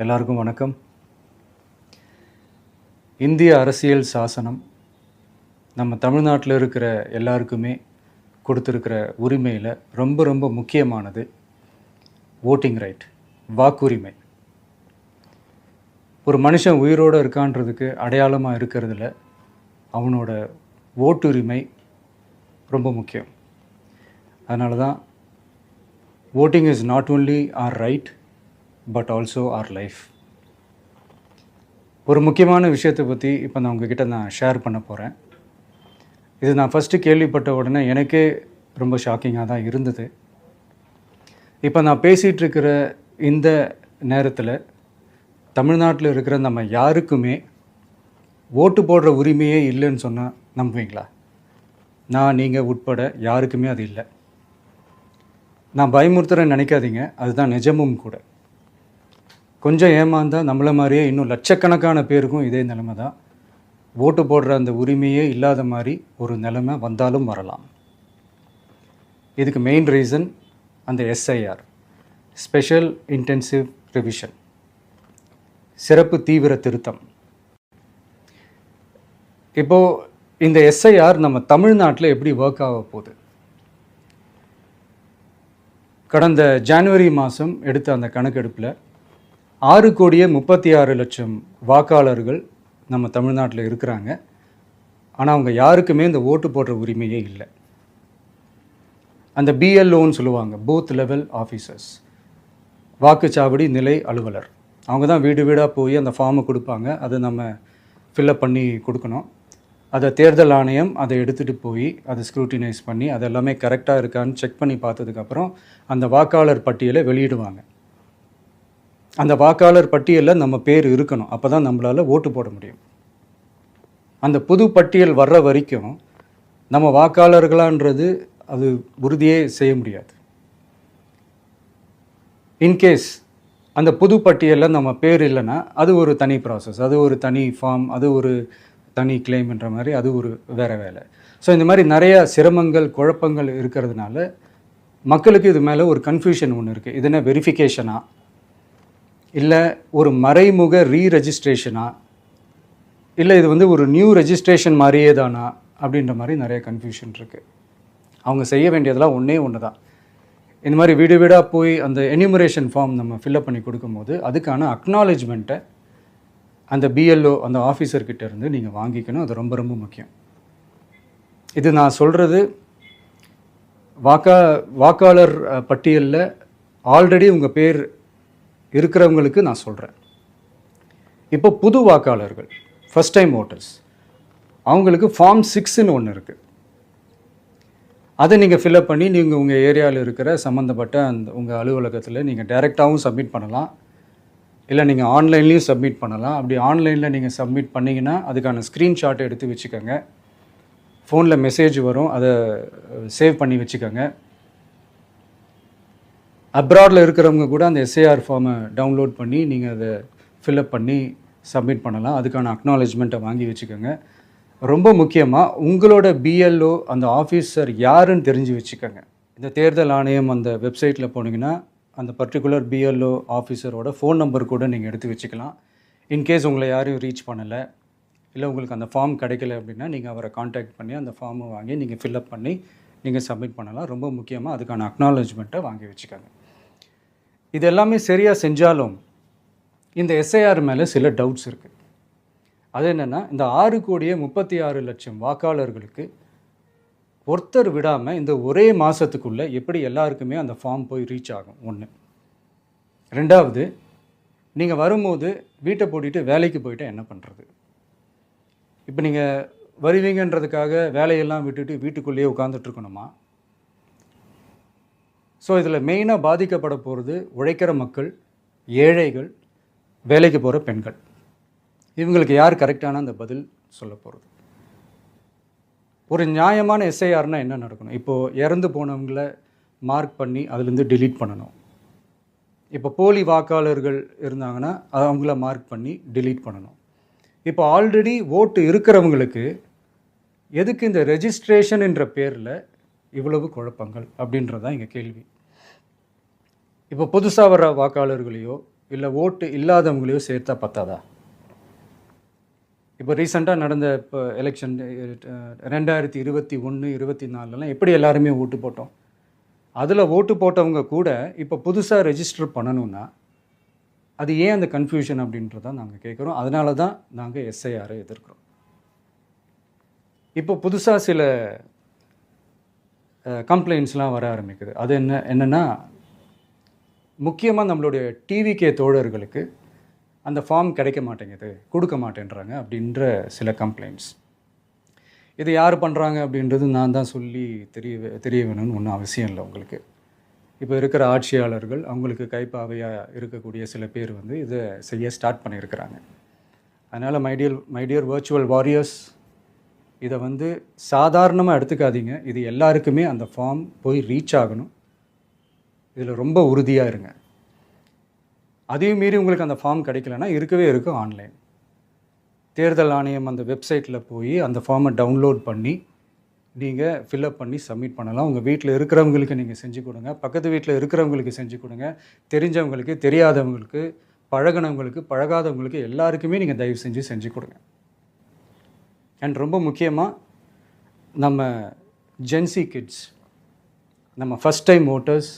எல்லாருக்கும் வணக்கம். இந்திய அரசியல் சாசனம் நம்ம தமிழ்நாட்டில் இருக்கிற எல்லாருக்குமே கொடுத்துருக்கிற உரிமையில் ரொம்ப ரொம்ப முக்கியமானது ஓட்டிங் ரைட், வாக்குரிமை. ஒரு மனுஷன் உயிரோடு இருக்கான்றதுக்கு அடையாளமாக இருக்கிறதுல அவனோட ஓட்டுரிமை ரொம்ப முக்கியம். அதனால தான் voting is not only R right but also R life. ஒரு முக்கியமான விஷயத்தை பற்றி இப்போ நான் உங்ககிட்ட ஷேர் பண்ண போகிறேன். இது நான் ஃபஸ்ட்டு கேள்விப்பட்ட உடனே எனக்கே ரொம்ப ஷாக்கிங்காக தான் இருந்தது. இப்போ நான் பேசிகிட்டு இருக்கிற இந்த நேரத்தில் தமிழ்நாட்டில் இருக்கிற நம்ம யாருக்குமே ஓட்டு போடுற உரிமையே இல்லைன்னு சொன்னால் நம்புவீங்களா? நீங்கள் உட்பட யாருக்குமே அது இல்லை. நான் பயமுறுத்துறேன்னு நினைக்காதீங்க, அதுதான் நிஜமும் கூட. கொஞ்சம் ஏமாந்தால் நம்மளை மாதிரியே இன்னும் லட்சக்கணக்கான பேருக்கும் இதே நிலைமை தான். ஓட்டு போடுற அந்த உரிமையே இல்லாத மாதிரி ஒரு நிலைமை வந்தாலும் வரலாம். இதுக்கு மெயின் ரீசன் அந்த எஸ்ஐஆர், ஸ்பெஷல் இன்டென்சிவ் ரிவிஷன், சிறப்பு தீவிர திருத்தம். இப்போது இந்த எஸ்ஐஆர் நம்ம தமிழ்நாட்டில் எப்படி ஒர்க் ஆக போகுது? கடந்த ஜனவரி மாதம் எடுத்த அந்த கணக்கெடுப்பில் 6,36,00,000 வாக்காளர்கள் நம்ம தமிழ்நாட்டில் இருக்கிறாங்க. ஆனால் அவங்க யாருக்குமே இந்த ஓட்டு போடுற உரிமையே இல்லை. அந்த பிஎல்ஓன்னு சொல்லுவாங்க, பூத் லெவல் ஆஃபீஸர்ஸ், வாக்குச்சாவடி நிலை அலுவலர். அவங்க தான் வீடு வீடாக போய் அந்த ஃபார்மை கொடுப்பாங்க. அதை நம்ம ஃபில்லப் பண்ணி கொடுக்கணும். அதை தேர்தல் ஆணையம் அதை எடுத்துகிட்டு போய் அதை ஸ்க்ரூட்டினைஸ் பண்ணி அது எல்லாமே கரெக்டாக இருக்கான்னு செக் பண்ணி பார்த்ததுக்கப்புறம் அந்த வாக்காளர் பட்டியலை வெளியிடுவாங்க. அந்த வாக்காளர் பட்டியலில் நம்ம பேர் இருக்கணும், அப்போ தான் நம்மளால் ஓட்டு போட முடியும். அந்த புது பட்டியல் வர்ற வரைக்கும் நம்ம வாக்காளர்களான்றது அது உறுதியே செய்ய முடியாது. இன்கேஸ் அந்த புது பட்டியலில் நம்ம பேர் இல்லைன்னா அது ஒரு தனி ப்ராசஸ், அது ஒரு தனி ஃபார்ம், அது ஒரு தனி கிளைம்ன்ற மாதிரி அது ஒரு வேறு வேலை. ஸோ இந்த மாதிரி நிறைய சிரமங்கள் குழப்பங்கள் இருக்கிறதுனால மக்களுக்கு இது மேலே ஒரு கன்ஃபியூஷன் ஒன்று இருக்குது. இது என்ன வெரிஃபிகேஷனா, இல்லை ஒரு மறைமுக ரீரெஜிஸ்ட்ரேஷனா, இல்லை இது ஒரு நியூ ரெஜிஸ்ட்ரேஷன் மாதிரியே தானா அப்படின்ற மாதிரி நிறைய கன்ஃபியூஷன் இருக்குது. அவங்க செய்ய வேண்டியதெல்லாம் ஒன்று தான். இந்த மாதிரி வீடு வீடாக போய் அந்த என்யூமரேஷன் ஃபார்ம் நம்ம ஃபில்அப் பண்ணி கொடுக்கும்போது அதுக்கான அக்னாலேஜ்மெண்ட்டை அந்த பிஎல்ஓ அந்த ஆஃபீஸர்கிட்ட இருந்து நீங்கள் வாங்கிக்கணும். அது ரொம்ப ரொம்ப முக்கியம். இது நான் சொல்கிறது வாக்காளர் பட்டியலில் ஆல்ரெடி உங்கள் பேர் இருக்கிறவங்களுக்கு நான் சொல்கிறேன். இப்போ புது வாக்காளர்கள், ஃபஸ்ட் டைம் ஓட்டர்ஸ், அவங்களுக்கு ஃபார்ம் 6ன்னு ஒன்று இருக்குது. அதை நீங்கள் ஃபில்அப் பண்ணி நீங்கள் உங்கள் ஏரியாவில் இருக்கிற சம்மந்தப்பட்ட அந்த உங்கள் அலுவலகத்தில் நீங்கள் டைரெக்டாகவும் சப்மிட் பண்ணலாம், இல்லை நீங்கள் ஆன்லைன்லேயும் சப்மிட் பண்ணலாம். அப்படி ஆன்லைனில் நீங்கள் சப்மிட் பண்ணிங்கன்னா அதுக்கான ஸ்க்ரீன்ஷாட்டை எடுத்து வச்சுக்கோங்க. ஃபோனில் மெசேஜ் வரும், அதை சேவ் பண்ணி வச்சுக்கோங்க. அப்ராடில் இருக்கிறவங்க கூட அந்த எஸ்ஐஆர் ஃபார்மை டவுன்லோட் பண்ணி நீங்கள் அதை ஃபில்அப் பண்ணி சப்மிட் பண்ணலாம். அதுக்கான அக்னாலேஜ்மெண்ட்டை வாங்கி வச்சுக்கோங்க. ரொம்ப முக்கியமாக உங்களோட பிஎல்ஓ அந்த ஆஃபீஸர் யாருன்னு தெரிஞ்சு வச்சுக்கோங்க. இந்த தேர்தல் ஆணையம் அந்த வெப்சைட்டில் போனீங்கன்னா அந்த பர்டிகுலர் பிஎல்ஓ ஆஃபீஸரோட ஃபோன் நம்பர் கூட நீங்கள் எடுத்து வச்சுக்கலாம். இன்கேஸ் உங்களை யாரையும் ரீச் பண்ணலை, இல்லை உங்களுக்கு அந்த ஃபார்ம் கிடைக்கல அப்படின்னா நீங்கள் அவரை காண்டாக்ட் பண்ணி அந்த ஃபார்மை வாங்கி நீங்கள் ஃபில்அப் பண்ணி நீங்கள் சப்மிட் பண்ணலாம். ரொம்ப முக்கியமாக அதுக்கான அக்னாலேஜ்மெண்ட்டை வாங்கி வச்சுக்கோங்க. இது எல்லாமே சரியாக செஞ்சாலும் இந்த எஸ்ஐஆர் மேலே சில டவுட்ஸ் இருக்குது. அது என்னென்னா, இந்த 6,36,00,000 வாக்காளர்களுக்கு ஒருத்தர் விடாமல் இந்த ஒரே மாதத்துக்குள்ளே எப்படி எல்லாருக்குமே அந்த ஃபார்ம் போய் ரீச் ஆகும்? ஒன்று. ரெண்டாவது, நீங்கள் வரும்போது வீட்டை பூட்டிட்டு வேலைக்கு போயிட்டு என்ன பண்ணுறது? இப்போ நீங்கள் வருவீங்கன்றதுக்காக வேலையெல்லாம் விட்டுட்டு வீட்டுக்குள்ளேயே உட்காந்துட்ருக்கணுமா? ஸோ இதில் மெயினாக பாதிக்கப்பட போகிறது உழைக்கிற மக்கள், ஏழைகள், வேலைக்கு போகிற பெண்கள். இவங்களுக்கு யார் கரெக்டான அந்த பதில் சொல்ல போகிறது? ஒரு நியாயமான எஸ்ஐஆர்னால் என்ன நடக்கணும்? இப்போது இறந்து போனவங்கள மார்க் பண்ணி அதுலேருந்து டிலீட் பண்ணணும். இப்போ போலி வாக்காளர்கள் இருந்தாங்கன்னா அவங்கள மார்க் பண்ணி டிலீட் பண்ணணும். இப்போ ஆல்ரெடி ஓட்டு இருக்கிறவங்களுக்கு எதுக்கு இந்த ரெஜிஸ்ட்ரேஷன் என்ற பேரில் இவ்வளவு குழப்பங்கள் அப்படின்றது தான் எங்கள் கேள்வி. இப்போ புதுசாக வர வாக்காளர்களையோ இல்லை ஓட்டு இல்லாதவங்களையோ சேர்த்தா பத்தாதா? இப்போ ரீசெண்டாக நடந்த இப்போ எலெக்ஷன் 2021, 24லாம் எப்படி எல்லாருமே ஓட்டு போட்டோம்? அதில் ஓட்டு போட்டவங்க கூட இப்போ புதுசாக ரெஜிஸ்டர் பண்ணணும்னா அது ஏன் அந்த கன்ஃபியூஷன் அப்படின்றத நாங்கள் கேட்குறோம். அதனால தான் நாங்கள் எஸ்ஐஆரை எதிர்க்கிறோம். இப்போ புதுசாக சில கம்ப்ளைண்ட்ஸ்லாம் வர ஆரம்பிக்குது. அது என்னென்னா முக்கியமாக நம்மளுடைய டிவிகே தோழர்களுக்கு அந்த ஃபார்ம் கிடைக்க மாட்டேங்குது, கொடுக்க மாட்டேன்றாங்க அப்படின்ற சில கம்ப்ளைண்ட்ஸ். இது யார் பண்ணுறாங்க அப்படின்றது நான் தான் சொல்லி தெரிய வேணும்னு ஒன்றும் அவசியம் இல்லை உங்களுக்கு. இப்போ இருக்கிற ஆட்சியாளர்கள் அவங்களுக்கு கைப்பாவையாக இருக்கக்கூடிய சில பேர் வந்து இதை செய்ய ஸ்டார்ட் பண்ணியிருக்கிறாங்க. அதனால் மைடியர் வர்ச்சுவல் வாரியர்ஸ், இதை வந்து சாதாரணமாக எடுத்துக்காதீங்க. இது எல்லாருக்குமே அந்த ஃபார்ம் போய் ரீச் ஆகணும். இதில் ரொம்ப உறுதியாக இருங்க. அதையும் மீறி உங்களுக்கு அந்த ஃபார்ம் கிடைக்கலன்னா இருக்கவே இருக்கும் ஆன்லைன். தேர்தல் ஆணையம் அந்த வெப்சைட்டில் போய் அந்த ஃபார்மை டவுன்லோட் பண்ணி நீங்கள் ஃபில்அப் பண்ணி சப்மிட் பண்ணலாம். உங்கள் வீட்டில் இருக்கிறவங்களுக்கு நீங்கள் செஞ்சு கொடுங்க, பக்கத்து வீட்டில் இருக்கிறவங்களுக்கு செஞ்சு கொடுங்க, தெரிஞ்சவங்களுக்கு, தெரியாதவங்களுக்கு, பழகினவங்களுக்கு, பழகாதவங்களுக்கு எல்லாருக்குமே நீங்கள் தயவு செஞ்சு கொடுங்க. அண்ட் ரொம்ப முக்கியமாக நம்ம ஜென்சி கிட்ஸ், நம்ம ஃபஸ்ட் டைம் ஓட்டர்ஸ்,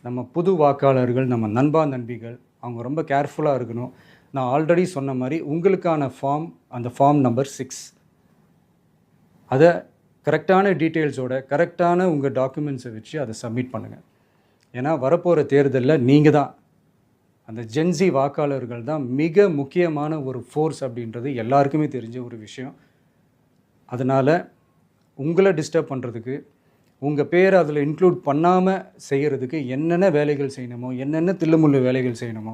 நம்ம புது வாக்காளர்கள், நம்ம நண்பா நண்பிகள், அவங்க ரொம்ப கேர்ஃபுல்லாக இருக்கணும். நான் ஆல்ரெடி சொன்ன மாதிரி உங்களுக்கான ஃபார்ம், அந்த ஃபார்ம் நம்பர் 6, அதை கரெக்டான டீட்டெயில்ஸோட கரெக்டான உங்கள் டாக்குமெண்ட்ஸை வச்சு அதை சப்மிட் பண்ணுங்கள். ஏன்னா வரப்போகிற தேர்தலில் நீங்கள் தான், அந்த ஜென்சி வாக்காளர்கள் தான் மிக முக்கியமான ஒரு ஃபோர்ஸ் அப்படின்றது எல்லாருக்குமே தெரிஞ்ச ஒரு விஷயம். அதனால் உங்களை டிஸ்டர்ப் பண்ணுறதுக்கு, உங்கள் பேரை அதில் இன்க்ளூட் பண்ணாமல் செய்கிறதுக்கு என்னென்ன வேலைகள் செய்யணுமோ, என்னென்ன தில்லுமுள்ளு வேலைகள் செய்யணுமோ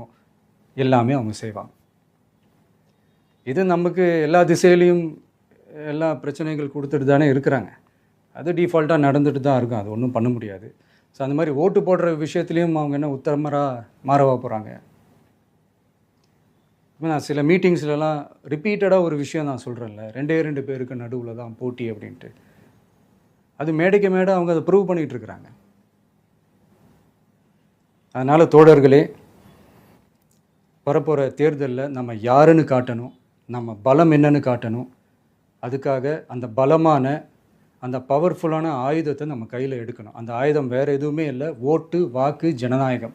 எல்லாமே அவங்க செய்வாங்க. இது நமக்கு எல்லா திசையிலையும் எல்லா பிரச்சனைகள் கொடுத்துட்டு தானே இருக்கிறாங்க. அது டிஃபால்ட்டாக நடந்துட்டு தான் இருக்கும். அது ஒன்றும் பண்ண முடியாது. ஸோ அந்த மாதிரி ஓட்டு போடுற விஷயத்துலேயும் அவங்க என்ன மாறவா போகிறாங்க? நான் சில மீட்டிங்ஸ்லலாம் ரிப்பீட்டடாக ஒரு விஷயம் நான் சொல்கிறேன்ல, 2 பேருக்கு நடுவில் தான் போட்டி அப்படின்ட்டு. அது மேடைக்கு மேடை அவங்க அதை ப்ரூவ் பண்ணிகிட்டு இருக்கிறாங்க. அதனால் தோழர்களே, வரப்போகிற தேர்தலில் நம்ம யாருன்னு காட்டணும், நம்ம பலம் என்னன்னு காட்டணும். அதுக்காக அந்த பலமான, அந்த பவர்ஃபுல்லான ஆயுதத்தை நம்ம கையில் எடுக்கணும். அந்த ஆயுதம் வேறு எதுவுமே இல்லை, ஓட்டு, வாக்கு, ஜனநாயகம்.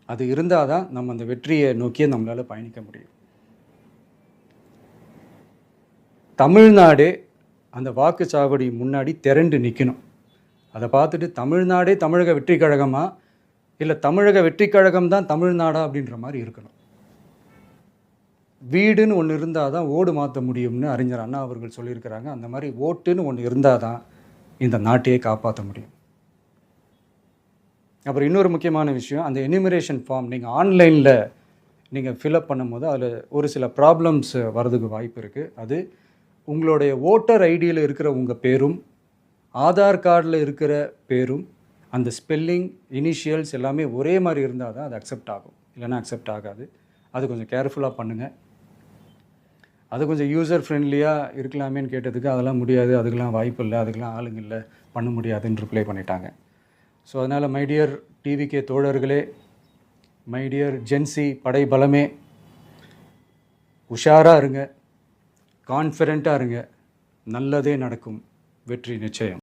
அது இருந்தால் தான் நம்ம அந்த வெற்றியை நோக்கியே நம்மளால் பயணிக்க முடியும். தமிழ்நாடே அந்த வாக்குச்சாவடி முன்னாடி திரண்டு நிற்கணும். அதை பார்த்துட்டு தமிழ்நாடே தமிழக வெற்றி கழகமா, இல்லை தமிழக வெற்றி கழகம் தான் தமிழ்நாடா அப்படின்ற மாதிரி இருக்கணும். வீடுன்னு ஒன்று இருந்தால் தான் ஓடு மாற்ற முடியும்னு அறிஞர் அண்ணா அவர்கள் சொல்லியிருக்கிறாங்க. அந்த மாதிரி ஓட்டுன்னு ஒன்று இருந்தால் தான் இந்த நாட்டையே காப்பாற்ற முடியும். அப்புறம் இன்னொரு முக்கியமான விஷயம், அந்த எனிமரேஷன் ஃபார்ம் நீங்கள் ஆன்லைனில் நீங்கள் ஃபில்அப் பண்ணும்போது அதில் ஒரு சில ப்ராப்ளம்ஸ் வர்றதுக்கு வாய்ப்பு இருக்குது. அது உங்களுடைய ஓட்டர் ஐடியில் இருக்கிற உங்கள் பேரும், ஆதார் கார்டில் இருக்கிற பேரும், அந்த ஸ்பெல்லிங், இனிஷியல்ஸ் எல்லாமே ஒரே மாதிரி இருந்தால் தான் அது அக்செப்ட் ஆகும், இல்லைன்னா அக்செப்ட் ஆகாது. அது கொஞ்சம் கேர்ஃபுல்லாக பண்ணுங்கள். அது கொஞ்சம் யூசர் ஃப்ரெண்ட்லியாக இருக்கலாமேன்னு கேட்டதுக்கு அதெல்லாம் முடியாது, அதுக்கெலாம் வாய்ப்பு இல்லை, அதுக்கெலாம் ஆளுங்க இல்லை, பண்ண முடியாதுன்னு ரிப்ளை பண்ணிட்டாங்க. ஸோ அதனால் மைடியர் டிவிகே தோழர்களே, மைடியர் ஜென்சி படை பலமே, உஷாராக இருங்க, கான்ஃபிடெண்ட்டாக இருங்க. நல்லதே நடக்கும். வெற்றி நிச்சயம்.